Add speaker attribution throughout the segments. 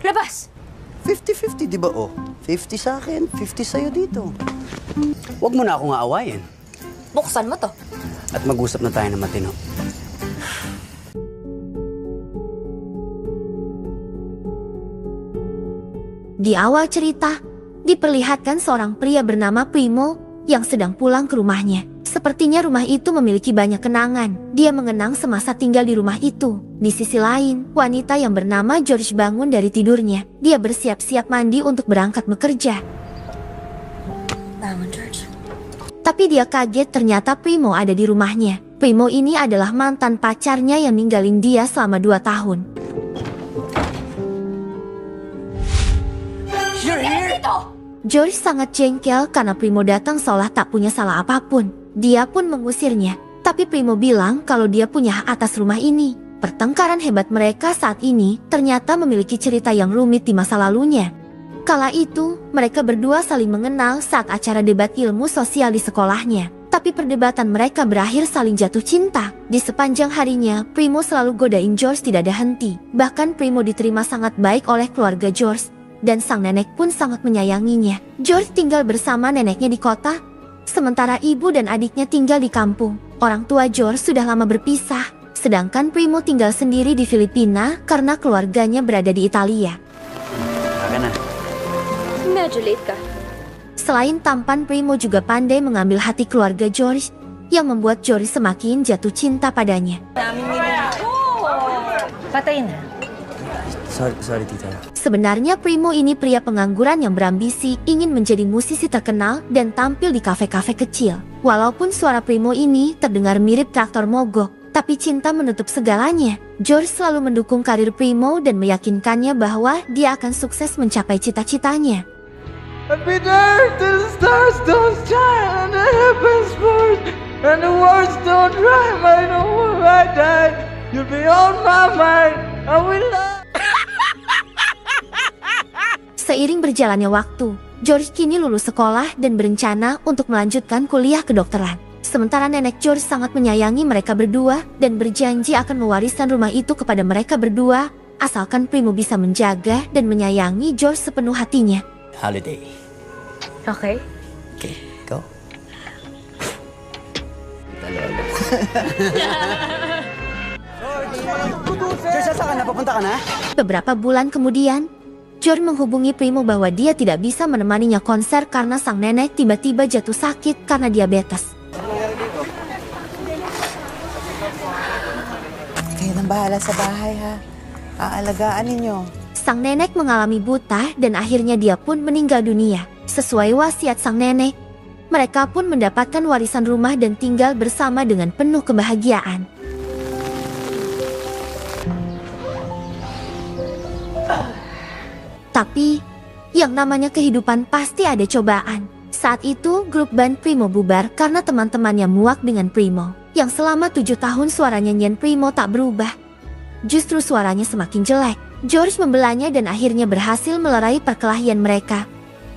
Speaker 1: Labas!
Speaker 2: 50-50, di ba? Oh, 50 sa akin, 50 sa'yo dito. Huwag mo na akong aawayin.
Speaker 1: Buksan mo to.
Speaker 2: At mag-usap na tayo ng matino.
Speaker 3: Di awal cerita, diperlihatkan seorang pria bernama Primo yang sedang pulang ke rumahnya. Sepertinya rumah itu memiliki banyak kenangan. Dia mengenang semasa tinggal di rumah itu. Di sisi lain, wanita yang bernama George bangun dari tidurnya. Dia bersiap-siap mandi untuk berangkat bekerja.
Speaker 1: Bangun, George.
Speaker 3: Tapi dia kaget ternyata Primo ada di rumahnya. Primo ini adalah mantan pacarnya yang ninggalin dia selama 2 tahun.
Speaker 1: You're here?
Speaker 3: George sangat jengkel karena Primo datang seolah tak punya salah apapun. Dia pun mengusirnya, tapi Primo bilang kalau dia punya hak atas rumah ini. Pertengkaran hebat mereka saat ini ternyata memiliki cerita yang rumit di masa lalunya. Kala itu, mereka berdua saling mengenal saat acara debat ilmu sosial di sekolahnya. Tapi perdebatan mereka berakhir saling jatuh cinta. Di sepanjang harinya, Primo selalu godain George tidak ada henti. Bahkan Primo diterima sangat baik oleh keluarga George, dan sang nenek pun sangat menyayanginya. George tinggal bersama neneknya di kota, sementara ibu dan adiknya tinggal di kampung. Orang tua George sudah lama berpisah, sedangkan Primo tinggal sendiri di Filipina karena keluarganya berada di Italia.
Speaker 2: Kaka na.
Speaker 1: Medyo late ka.
Speaker 3: Selain tampan, Primo juga pandai mengambil hati keluarga George, yang membuat George semakin jatuh cinta padanya.
Speaker 1: Patay na.
Speaker 2: Sorry, tita.
Speaker 3: Sebenarnya Primo ini pria pengangguran yang berambisi, ingin menjadi musisi terkenal dan tampil di kafe-kafe kecil. Walaupun suara Primo ini terdengar mirip traktor mogok, tapi cinta menutup segalanya. George selalu mendukung karir Primo dan meyakinkannya bahwa dia akan sukses mencapai cita-citanya.
Speaker 4: I'll be there till the stars don't shine and the heavens burn and the words don't rhyme. I know when I die, you'll be on my mind. I will love.
Speaker 3: Seiring berjalannya waktu, George kini lulus sekolah dan berencana untuk melanjutkan kuliah kedokteran. Sementara nenek George sangat menyayangi mereka berdua dan berjanji akan mewariskan rumah itu kepada mereka berdua, asalkan Primo bisa menjaga dan menyayangi George sepenuh hatinya.
Speaker 2: Holiday.
Speaker 1: Okay.
Speaker 2: Okay, go. George, saan ka na? Papunta ka na?
Speaker 3: Beberapa bulan kemudian, George menghubungi Primo bahwa dia tidak bisa menemaninya konser karena sang nenek tiba-tiba jatuh sakit karena diabetes.
Speaker 5: Kayo nang bahala sa bahay ha. Aalagaan ninyo.
Speaker 3: Sang nenek mengalami buta dan akhirnya dia pun meninggal dunia. Sesuai wasiat sang nenek, mereka pun mendapatkan warisan rumah dan tinggal bersama dengan penuh kebahagiaan. Tapi, yang namanya kehidupan pasti ada cobaan. Saat itu, grup band Primo bubar karena teman-temannya muak dengan Primo, yang selama 7 tahun suara nyanyian Primo tak berubah. Justru suaranya semakin jelek. George membelanya dan akhirnya berhasil melerai perkelahian mereka.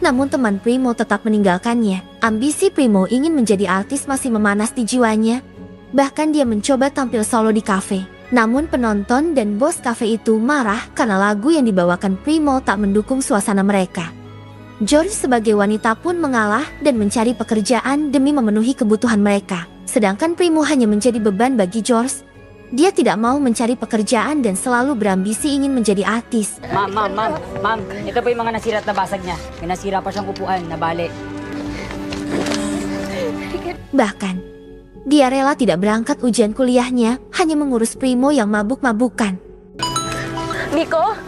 Speaker 3: Namun teman Primo tetap meninggalkannya. Ambisi Primo ingin menjadi artis masih memanas di jiwanya. Bahkan dia mencoba tampil solo di kafe. Namun penonton dan bos kafe itu marah karena lagu yang dibawakan Primo tak mendukung suasana mereka. George sebagai wanita pun mengalah dan mencari pekerjaan demi memenuhi kebutuhan mereka. Sedangkan Primo hanya menjadi beban bagi George. Dia tidak mau mencari pekerjaan dan selalu berambisi ingin menjadi artis.
Speaker 6: Ma'am, ito po yung mga nasira at nabasag niya. May nasira pa siyang upuan, nabali.
Speaker 3: Bahkan, dia rela tidak berangkat ujian kuliahnya, hanya mengurus Primo yang mabuk-mabukan.
Speaker 1: Nico?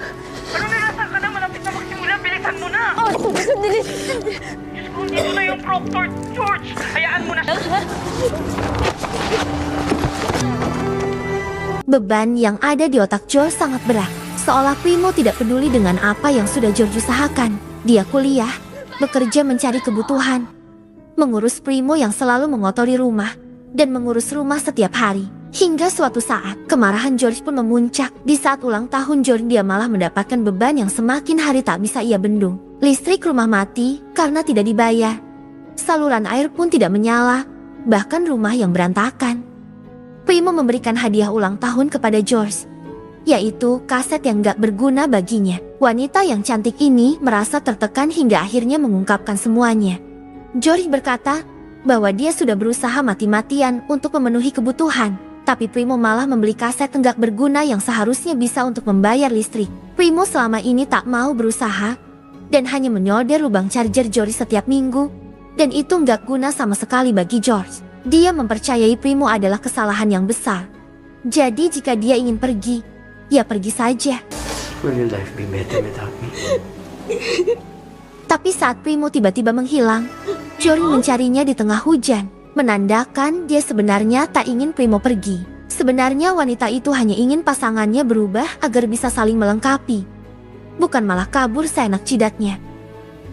Speaker 4: Ano na, nasa ka na? Malapit na magsimula. Bilisan mo na.
Speaker 1: Oh, sandali.
Speaker 4: Dito na yung proctor, George. Hayaan mo na.
Speaker 3: Beban yang ada di otak George sangat berat. Seolah Primo tidak peduli dengan apa yang sudah George usahakan. Dia kuliah, bekerja mencari kebutuhan, mengurus Primo yang selalu mengotori rumah, dan mengurus rumah setiap hari. Hingga suatu saat, kemarahan George pun memuncak. Di saat ulang tahun George, dia malah mendapatkan beban yang semakin hari tak bisa ia bendung. Listrik rumah mati karena tidak dibayar. Saluran air pun tidak menyala, bahkan rumah yang berantakan. Primo memberikan hadiah ulang tahun kepada George. yaitu kaset yang gak berguna baginya. Wanita yang cantik ini merasa tertekan hingga akhirnya mengungkapkan semuanya. George berkata bahwa dia sudah berusaha mati-matian untuk memenuhi kebutuhan, tapi Primo malah membeli kaset enggak berguna yang seharusnya bisa untuk membayar listrik. Primo selama ini tak mau berusaha dan hanya menyodor lubang charger George setiap minggu, dan itu enggak guna sama sekali bagi George. Dia mempercayai Primo adalah kesalahan yang besar. Jadi jika dia ingin pergi, ya pergi saja.
Speaker 2: Will your life be better without me?
Speaker 3: Tapi saat Primo tiba-tiba menghilang, George mencarinya di tengah hujan, menandakan dia sebenarnya tak ingin Primo pergi. Sebenarnya wanita itu hanya ingin pasangannya berubah agar bisa saling melengkapi, bukan malah kabur seenak jidatnya.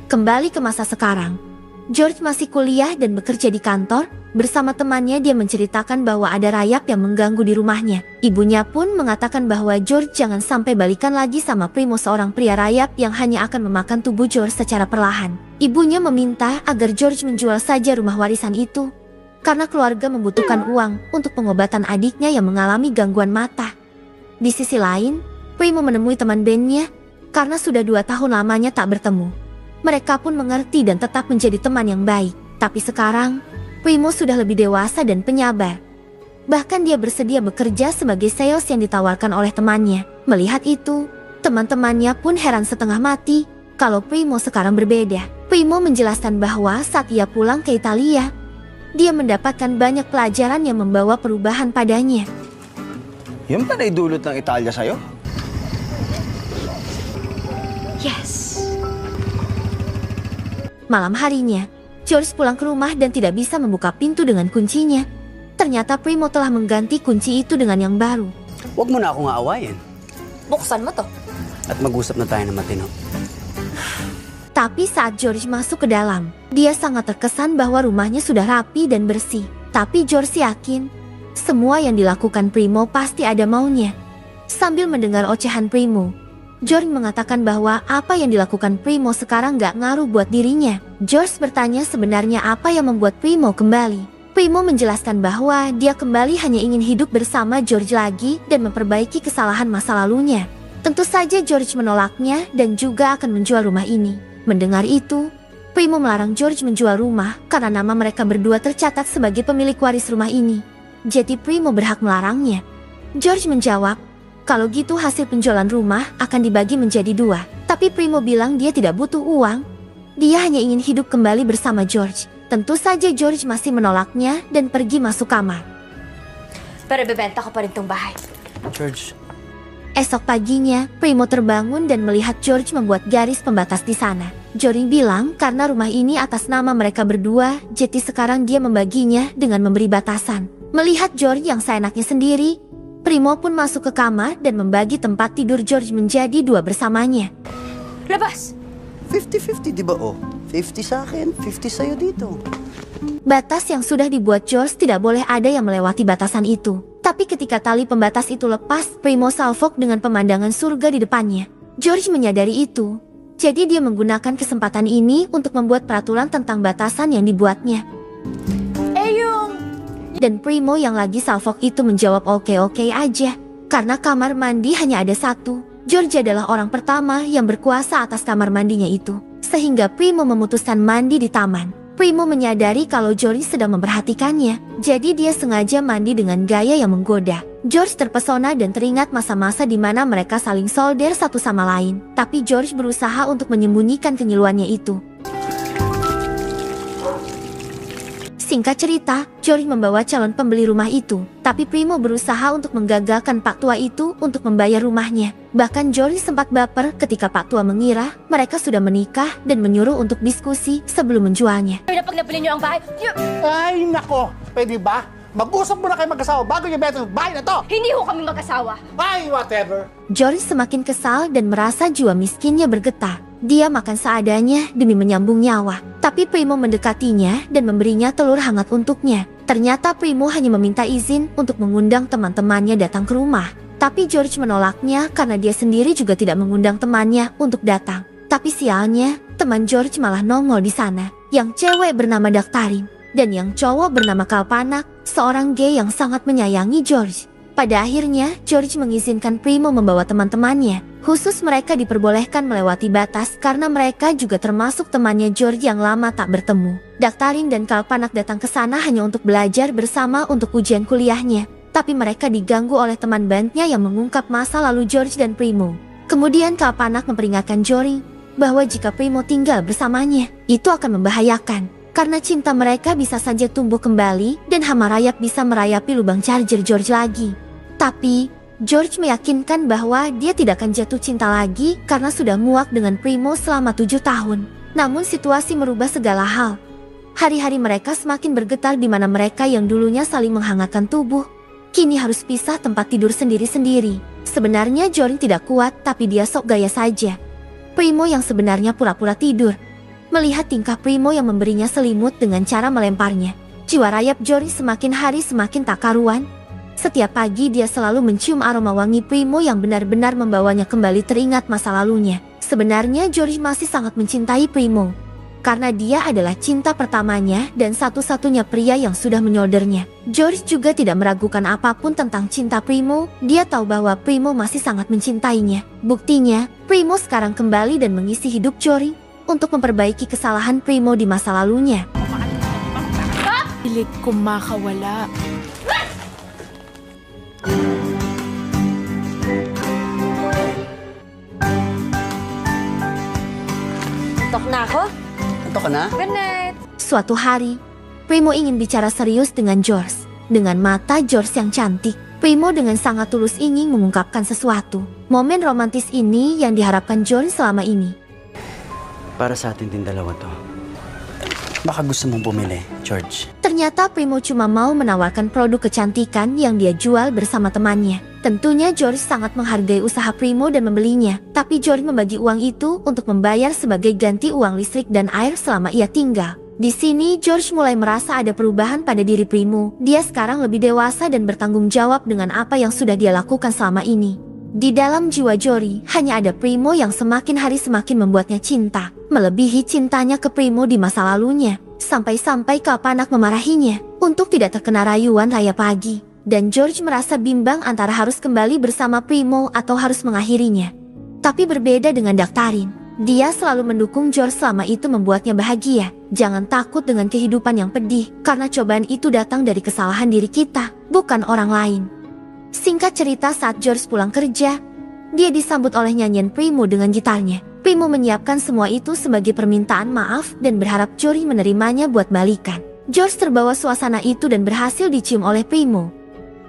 Speaker 3: Kembali ke masa sekarang, George masih kuliah dan bekerja di kantor. Bersama temannya dia menceritakan bahwa ada rayap yang mengganggu di rumahnya. Ibunya pun mengatakan bahwa George jangan sampai balikan lagi sama Primo, seorang pria rayap yang hanya akan memakan tubuh George secara perlahan. Ibunya meminta agar George menjual saja rumah warisan itu, karena keluarga membutuhkan uang untuk pengobatan adiknya yang mengalami gangguan mata. Di sisi lain, Primo menemui teman bandnya karena sudah 2 tahun lamanya tak bertemu. Mereka pun mengerti dan tetap menjadi teman yang baik. Tapi sekarang, Primo sudah lebih dewasa dan penyabar. Bahkan dia bersedia bekerja sebagai sales yang ditawarkan oleh temannya. Melihat itu, teman-temannya pun heran setengah mati kalau Primo sekarang berbeda. Primo menjelaskan bahwa saat ia pulang ke Italia, dia mendapatkan banyak pelajaran yang membawa perubahan padanya.
Speaker 2: Yan ba naidulot ng Italia sa'yo?
Speaker 1: Yes.
Speaker 3: Malam harinya, George pulang ke rumah dan tidak bisa membuka pintu dengan kuncinya. Ternyata Primo telah mengganti kunci itu dengan yang baru.
Speaker 2: Huwag mo na akong aawayin.
Speaker 1: Buksan mo to.
Speaker 2: At mag-usap na tayo ng matino.
Speaker 3: Tapi saat George masuk ke dalam, dia sangat terkesan bahwa rumahnya sudah rapi dan bersih. Tapi George yakin, semua yang dilakukan Primo pasti ada maunya. Sambil mendengar ocehan Primo, George mengatakan bahwa apa yang dilakukan Primo sekarang gak ngaruh buat dirinya. George bertanya sebenarnya apa yang membuat Primo kembali. Primo menjelaskan bahwa dia kembali hanya ingin hidup bersama George lagi dan memperbaiki kesalahan masa lalunya. Tentu saja George menolaknya dan juga akan menjual rumah ini. Mendengar itu, Primo melarang George menjual rumah karena nama mereka berdua tercatat sebagai pemilik waris rumah ini. Jadi Primo berhak melarangnya. George menjawab, kalau gitu hasil penjualan rumah akan dibagi menjadi 2. Tapi Primo bilang dia tidak butuh uang. Dia hanya ingin hidup kembali bersama George. Tentu saja George masih menolaknya dan pergi masuk kamar.
Speaker 1: Pero bebenta ko pa rin tong bahay.
Speaker 2: George,
Speaker 3: Esok paginya, Primo terbangun dan melihat George membuat garis pembatas di sana. George bilang karena rumah ini atas nama mereka berdua, jadi sekarang dia membaginya dengan memberi batasan. Melihat George yang seenaknya sendiri, Primo pun masuk ke kamar dan membagi tempat tidur George menjadi 2 bersamanya.
Speaker 1: Labas!
Speaker 2: 50-50 di ba oh? 50 sa akin, 50 sa'yo dito.
Speaker 3: Batas yang sudah dibuat George tidak boleh ada yang melewati batasan itu. Tapi ketika tali pembatas itu lepas, Primo salfok dengan pemandangan surga di depannya. George menyadari itu, jadi dia menggunakan kesempatan ini untuk membuat peraturan tentang batasan yang dibuatnya. Dan Primo yang lagi salfok itu menjawab oke-oke aja. Karena kamar mandi hanya ada 1, George adalah orang pertama yang berkuasa atas kamar mandinya itu. Sehingga Primo memutuskan mandi di taman. Primo menyadari kalau George sedang memperhatikannya, jadi dia sengaja mandi dengan gaya yang menggoda. George terpesona dan teringat masa-masa di mana mereka saling solder satu sama lain. Tapi George berusaha untuk menyembunyikan kenyiluannya itu. Singkat cerita, George membawa calon pembeli rumah itu, tapi Primo berusaha untuk menggagalkan Pak Tua itu untuk membayar rumahnya. Bahkan George sempat baper ketika Pak Tua mengira mereka sudah menikah dan menyuruh untuk diskusi sebelum menjualnya.
Speaker 1: Pero pag napili niyo ang bahay,
Speaker 7: Ay, nako! Pwede ba? Mag-usap muna kayo mag-asawa bago niyo benta yung bahay na to!
Speaker 1: hindi ho kami mag-asawa.
Speaker 7: Ay, whatever!
Speaker 3: George semakin kesal dan merasa jiwa miskinnya bergetar. Dia makan seadanya demi menyambung nyawa. Tapi Primo mendekatinya dan memberinya telur hangat untuknya. Ternyata Primo hanya meminta izin untuk mengundang teman-temannya datang ke rumah. Tapi George menolaknya karena dia sendiri juga tidak mengundang temannya untuk datang. Tapi sialnya, teman George malah nongol di sana. Yang cewek bernama Daktarin dan yang cowok bernama Kalpanak, seorang gay yang sangat menyayangi George. Pada akhirnya, George mengizinkan Primo membawa teman-temannya. Khusus mereka diperbolehkan melewati batas karena mereka juga termasuk temannya George yang lama tak bertemu. Daktarin dan Kalpanak datang ke sana hanya untuk belajar bersama untuk ujian kuliahnya. Tapi mereka diganggu oleh teman bandnya yang mengungkap masa lalu George dan Primo. Kemudian Kalpanak memperingatkan Jory bahwa jika Primo tinggal bersamanya, itu akan membahayakan. Karena cinta mereka bisa saja tumbuh kembali dan hama rayap bisa merayapi lubang charger George lagi. Tapi, George meyakinkan bahwa dia tidak akan jatuh cinta lagi karena sudah muak dengan Primo selama 7 tahun. Namun situasi merubah segala hal. Hari-hari mereka semakin bergetar di mana mereka yang dulunya saling menghangatkan tubuh, kini harus pisah tempat tidur sendiri-sendiri. Sebenarnya Jory tidak kuat tapi dia sok gaya saja. Primo yang sebenarnya pura-pura tidur. Melihat tingkah Primo yang memberinya selimut dengan cara melemparnya, jiwa rayap Jory semakin hari semakin tak karuan. Setiap pagi dia selalu mencium aroma wangi Primo yang benar-benar membawanya kembali teringat masa lalunya. Sebenarnya Jory masih sangat mencintai Primo. Karena dia adalah cinta pertamanya dan satu-satunya pria yang sudah menyoldernya. George juga tidak meragukan apapun tentang cinta Primo. Dia tahu bahwa Primo masih sangat mencintainya. Buktinya, Primo sekarang kembali dan mengisi hidup Jory untuk memperbaiki kesalahan Primo di masa lalunya.
Speaker 8: Pilit kong makawala.
Speaker 1: Tok na ako?
Speaker 2: Antok ka na?
Speaker 1: Good night.
Speaker 3: Suatu hari, Primo ingin bicara serius dengan George. Dengan mata George yang cantik, Primo dengan sangat tulus ingin mengungkapkan sesuatu. Momen romantis ini yang diharapkan George selama ini.
Speaker 2: Para sa atin din dalawa to. Baka gusto mong bumili, George.
Speaker 3: Ternyata Primo cuma mau menawarkan produk kecantikan yang dia jual bersama temannya. Tentunya George sangat menghargai usaha Primo dan membelinya. Tapi George membagi uang itu untuk membayar sebagai ganti uang listrik dan air selama ia tinggal. Di sini George mulai merasa ada perubahan pada diri Primo. Dia sekarang lebih dewasa dan bertanggung jawab dengan apa yang sudah dia lakukan selama ini. Di dalam jiwa Jory, hanya ada Primo yang semakin hari semakin membuatnya cinta. Melebihi cintanya ke Primo di masa lalunya. Sampai-sampai Kalpanak memarahinya untuk tidak terkena rayuan raya pagi. Dan George merasa bimbang antara harus kembali bersama Primo atau harus mengakhirinya. Tapi berbeda dengan Daktarin, dia selalu mendukung George selama itu membuatnya bahagia. Jangan takut dengan kehidupan yang pedih, karena cobaan itu datang dari kesalahan diri kita, bukan orang lain. Singkat cerita, saat George pulang kerja, dia disambut oleh nyanyian Primo dengan gitarnya. Primo menyiapkan semua itu sebagai permintaan maaf dan berharap Jory menerimanya buat balikan. George terbawa suasana itu dan berhasil dicium oleh Primo.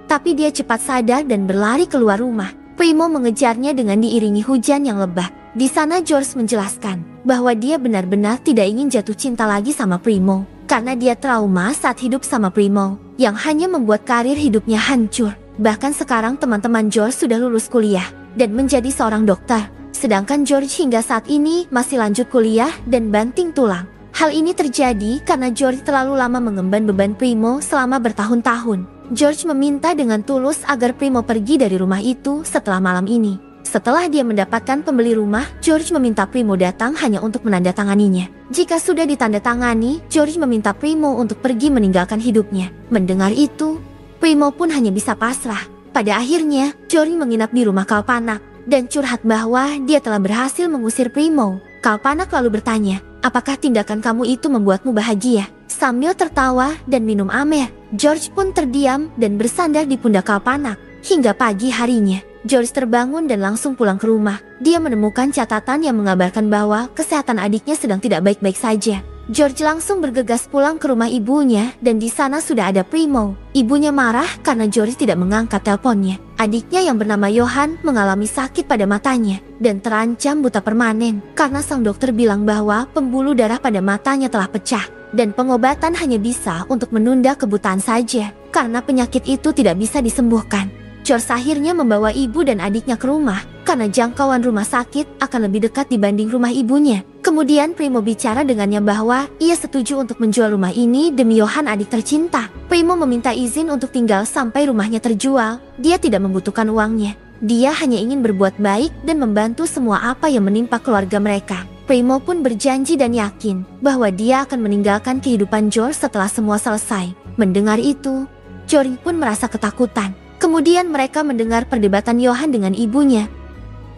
Speaker 3: Tapi dia cepat sadar dan berlari keluar rumah. Primo mengejarnya dengan diiringi hujan yang lebat. Di sana George menjelaskan bahwa dia benar-benar tidak ingin jatuh cinta lagi sama Primo. Karena dia trauma saat hidup sama Primo, yang hanya membuat karir hidupnya hancur. Bahkan sekarang teman-teman George sudah lulus kuliah dan menjadi seorang dokter. Sedangkan George hingga saat ini masih lanjut kuliah dan banting tulang. Hal ini terjadi karena George terlalu lama mengemban beban Primo selama bertahun-tahun. George meminta dengan tulus agar Primo pergi dari rumah itu setelah malam ini. Setelah dia mendapatkan pembeli rumah, George meminta Primo datang hanya untuk menandatanganinya. Jika sudah ditandatangani, George meminta Primo untuk pergi meninggalkan hidupnya. Mendengar itu, Primo pun hanya bisa pasrah. Pada akhirnya, Jory menginap di rumah Kalpanak dan curhat bahwa dia telah berhasil mengusir Primo. Kalpanak lalu bertanya, apakah tindakan kamu itu membuatmu bahagia? Sambil tertawa dan minum amer, George pun terdiam dan bersandar di pundak Kalpanak. Hingga pagi harinya, George terbangun dan langsung pulang ke rumah. Dia menemukan catatan yang mengabarkan bahwa kesehatan adiknya sedang tidak baik-baik saja. George langsung bergegas pulang ke rumah ibunya dan di sana sudah ada Primo. Ibunya marah karena George tidak mengangkat teleponnya. Adiknya yang bernama Johan mengalami sakit pada matanya dan terancam buta permanen karena sang dokter bilang bahwa pembuluh darah pada matanya telah pecah dan pengobatan hanya bisa untuk menunda kebutaan saja karena penyakit itu tidak bisa disembuhkan. George akhirnya membawa ibu dan adiknya ke rumah karena jangkauan rumah sakit akan lebih dekat dibanding rumah ibunya. Kemudian Primo bicara dengannya bahwa ia setuju untuk menjual rumah ini demi Johan, adik tercinta. Primo meminta izin untuk tinggal sampai rumahnya terjual. Dia tidak membutuhkan uangnya. Dia hanya ingin berbuat baik dan membantu semua apa yang menimpa keluarga mereka. Primo pun berjanji dan yakin bahwa dia akan meninggalkan kehidupan George setelah semua selesai. Mendengar itu, Jory pun merasa ketakutan. Kemudian mereka mendengar perdebatan Johan dengan ibunya,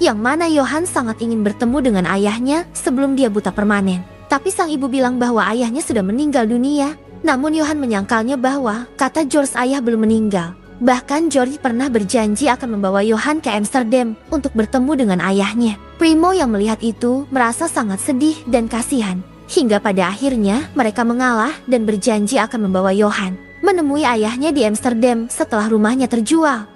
Speaker 3: yang mana Johan sangat ingin bertemu dengan ayahnya sebelum dia buta permanen. Tapi sang ibu bilang bahwa ayahnya sudah meninggal dunia. Namun Johan menyangkalnya bahwa kata George ayah belum meninggal. Bahkan George pernah berjanji akan membawa Johan ke Amsterdam untuk bertemu dengan ayahnya. Primo yang melihat itu merasa sangat sedih dan kasihan. Hingga pada akhirnya mereka mengalah dan berjanji akan membawa Johan menemui ayahnya di Amsterdam setelah rumahnya terjual.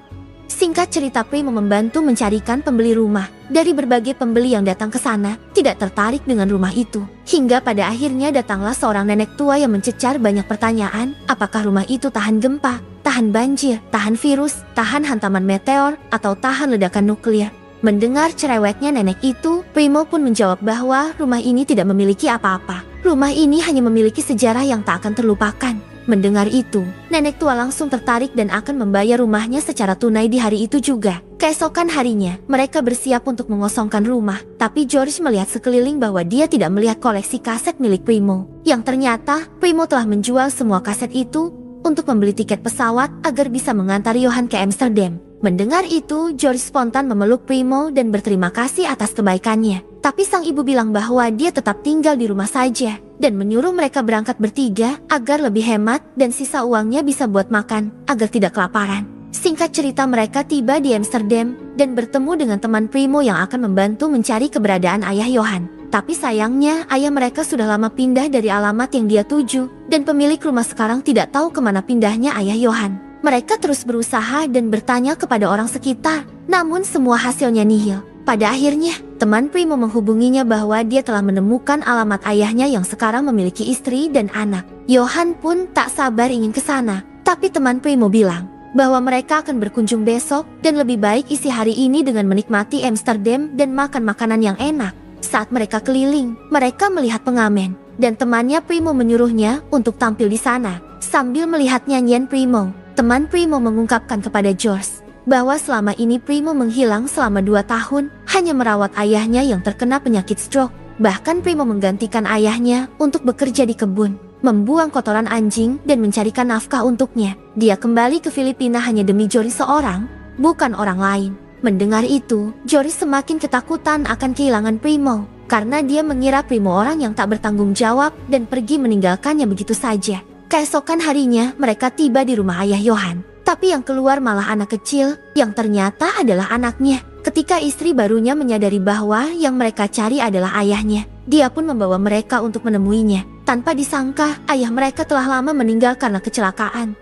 Speaker 3: Singkat cerita, Primo membantu mencarikan pembeli rumah. Dari berbagai pembeli yang datang ke sana, tidak tertarik dengan rumah itu. Hingga pada akhirnya datanglah seorang nenek tua yang mencecar banyak pertanyaan, apakah rumah itu tahan gempa, tahan banjir, tahan virus, tahan hantaman meteor, atau tahan ledakan nuklir. Mendengar cerewetnya nenek itu, Primo pun menjawab bahwa rumah ini tidak memiliki apa-apa. Rumah ini hanya memiliki sejarah yang tak akan terlupakan. Mendengar itu, nenek tua langsung tertarik dan akan membayar rumahnya secara tunai di hari itu juga. Keesokan harinya, mereka bersiap untuk mengosongkan rumah. Tapi George melihat sekeliling bahwa dia tidak melihat koleksi kaset milik Primo. Yang ternyata, Primo telah menjual semua kaset itu untuk membeli tiket pesawat agar bisa mengantar Johan ke Amsterdam. Mendengar itu, George spontan memeluk Primo dan berterima kasih atas kebaikannya. Tapi sang ibu bilang bahwa dia tetap tinggal di rumah saja dan menyuruh mereka berangkat bertiga agar lebih hemat dan sisa uangnya bisa buat makan agar tidak kelaparan. Singkat cerita, mereka tiba di Amsterdam dan bertemu dengan teman Primo yang akan membantu mencari keberadaan ayah Johan. Tapi sayangnya ayah mereka sudah lama pindah dari alamat yang dia tuju dan pemilik rumah sekarang tidak tahu kemana pindahnya ayah Johan. Mereka terus berusaha dan bertanya kepada orang sekitar, namun semua hasilnya nihil. Pada akhirnya, teman Primo menghubunginya bahwa dia telah menemukan alamat ayahnya yang sekarang memiliki istri dan anak. Johan pun tak sabar ingin ke sana, tapi teman Primo bilang bahwa mereka akan berkunjung besok dan lebih baik isi hari ini dengan menikmati Amsterdam dan makan makanan yang enak. Saat mereka keliling, mereka melihat pengamen dan temannya Primo menyuruhnya untuk tampil di sana. Sambil melihat nyanyian Primo, teman Primo mengungkapkan kepada George bahwa selama ini Primo menghilang selama 2 tahun, hanya merawat ayahnya yang terkena penyakit stroke. Bahkan Primo menggantikan ayahnya untuk bekerja di kebun, membuang kotoran anjing dan mencarikan nafkah untuknya. Dia kembali ke Filipina hanya demi George seorang, bukan orang lain. Mendengar itu, George semakin ketakutan akan kehilangan Primo, karena dia mengira Primo orang yang tak bertanggung jawab dan pergi meninggalkannya begitu saja. Keesokan harinya, mereka tiba di rumah ayah Johan. Tapi yang keluar malah anak kecil, yang ternyata adalah anaknya. Ketika istri barunya menyadari bahwa yang mereka cari adalah ayahnya, dia pun membawa mereka untuk menemuinya. Tanpa disangka, ayah mereka telah lama meninggal karena kecelakaan.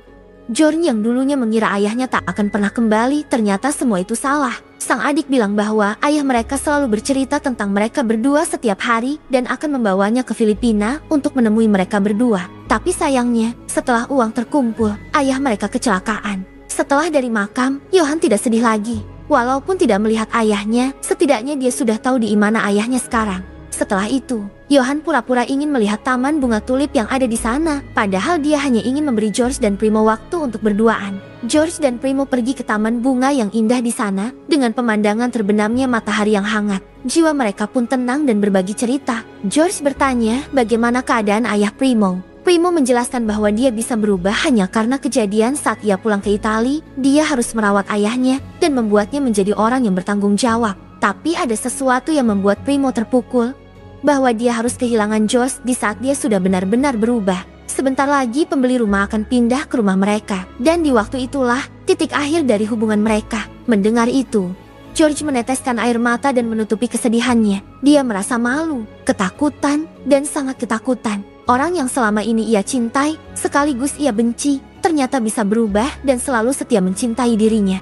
Speaker 3: George yang dulunya mengira ayahnya tak akan pernah kembali, ternyata semua itu salah. Sang adik bilang bahwa ayah mereka selalu bercerita tentang mereka berdua setiap hari dan akan membawanya ke Filipina untuk menemui mereka berdua. Tapi sayangnya, setelah uang terkumpul, ayah mereka kecelakaan. Setelah dari makam, Johan tidak sedih lagi. Walaupun tidak melihat ayahnya, setidaknya dia sudah tahu di mana ayahnya sekarang. Setelah itu, Johan pura-pura ingin melihat taman bunga tulip yang ada di sana, padahal dia hanya ingin memberi George dan Primo waktu untuk berduaan. George dan Primo pergi ke taman bunga yang indah di sana, dengan pemandangan terbenamnya matahari yang hangat. Jiwa mereka pun tenang dan berbagi cerita. George bertanya bagaimana keadaan ayah Primo. Primo menjelaskan bahwa dia bisa berubah hanya karena kejadian saat ia pulang ke Italia. Dia harus merawat ayahnya dan membuatnya menjadi orang yang bertanggung jawab. Tapi ada sesuatu yang membuat Primo terpukul, bahwa dia harus kehilangan George di saat dia sudah benar-benar berubah. Sebentar lagi pembeli rumah akan pindah ke rumah mereka, dan di waktu itulah titik akhir dari hubungan mereka. Mendengar itu, George meneteskan air mata dan menutupi kesedihannya. Dia merasa malu, ketakutan, dan sangat ketakutan. Orang yang selama ini ia cintai, sekaligus ia benci, ternyata bisa berubah dan selalu setia mencintai dirinya.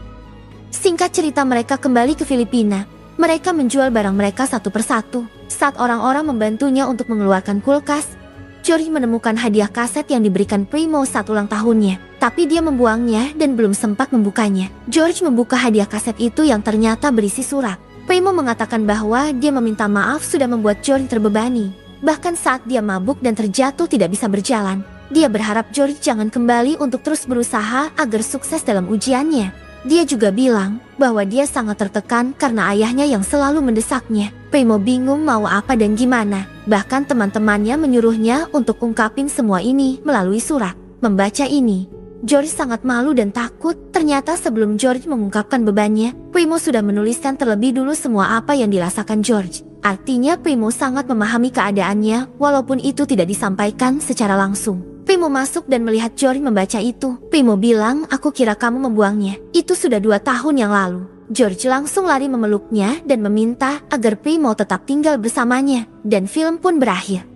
Speaker 3: Singkat cerita, mereka kembali ke Filipina. Mereka menjual barang mereka satu persatu. Saat orang-orang membantunya untuk mengeluarkan kulkas, George menemukan hadiah kaset yang diberikan Primo saat ulang tahunnya. Tapi dia membuangnya dan belum sempat membukanya. George membuka hadiah kaset itu yang ternyata berisi surat. Primo mengatakan bahwa dia meminta maaf sudah membuat George terbebani. Bahkan saat dia mabuk dan terjatuh tidak bisa berjalan. Dia berharap George jangan kembali untuk terus berusaha agar sukses dalam ujiannya. Dia juga bilang bahwa dia sangat tertekan karena ayahnya yang selalu mendesaknya. Primo bingung mau apa dan gimana. Bahkan teman-temannya menyuruhnya untuk ungkapin semua ini melalui surat. Membaca ini, George sangat malu dan takut. Ternyata sebelum George mengungkapkan bebannya, Primo sudah menuliskan terlebih dulu semua apa yang dirasakan George. Artinya Primo sangat memahami keadaannya, walaupun itu tidak disampaikan secara langsung. Primo masuk dan melihat George membaca itu. Primo bilang, aku kira kamu membuangnya. Itu sudah 2 tahun yang lalu. George langsung lari memeluknya dan meminta agar Primo tetap tinggal bersamanya. Dan film pun berakhir.